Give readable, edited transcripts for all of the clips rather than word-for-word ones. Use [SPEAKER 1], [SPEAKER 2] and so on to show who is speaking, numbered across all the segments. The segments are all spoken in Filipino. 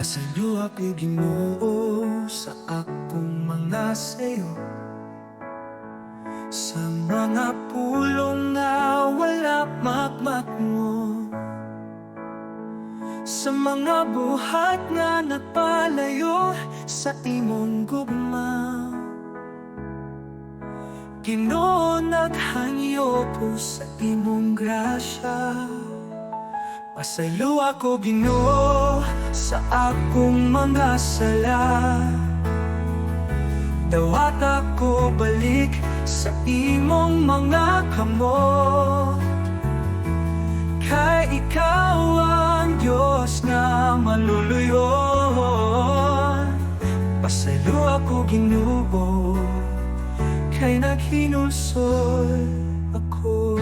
[SPEAKER 1] Pasaylo ako'y Ginoo sa akong mga sayo, sa mga pulong na wala makmak mo, sa mga buhat nga napalayo sa imong gugma. Ginoo, naghangyo ko sa imong grasya. Pasaylo ako, Ginoo, sa akong mga sala. Dawat ako balik sa imong mga kamot, kay ikaw ang Diyos na maluluyon. Pasaylo ako, Ginoo, kay naghinulsol ako.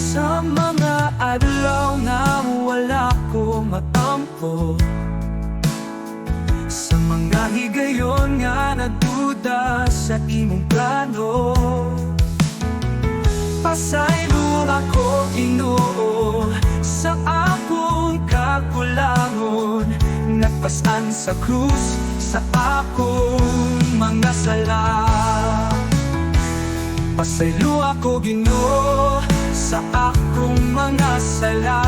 [SPEAKER 1] Sa mga adlaw na wala ko matampo, sa mga higayon nga nagduda sa imong plano, pasaylo ako, Ginoo, sa akong kakulangon. Nagpasan sa krus sa akong mga sala. Pasaylo ako, Ginoo, sa akong mga sala.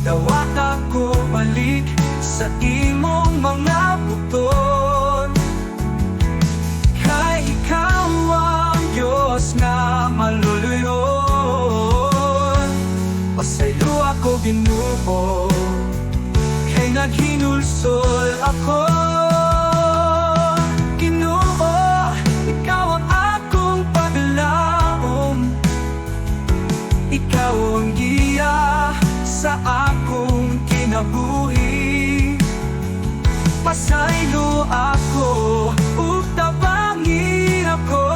[SPEAKER 1] Dawat ako balik sa imong mga buton, kay ikaw ang Diyos na maluluyon. Pasaylo ako, Ginoo, kay naghinulsol ako. Ikaw ang giya sa akong kinabuhi. Pasaylo ako, ug tabangin ako,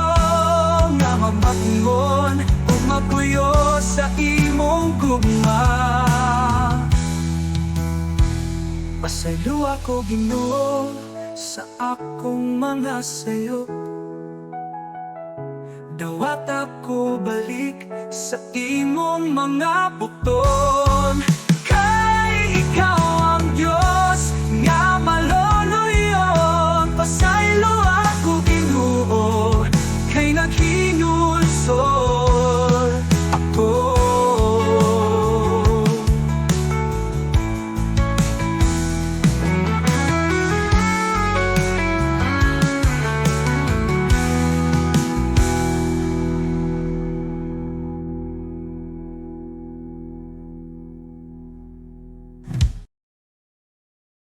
[SPEAKER 1] nga mamatngon ug magpuyo sa imong gugma. Pasaylo ako, Ginoo, sa akong mga sayo. Dawat ako balik sa imong mga buton,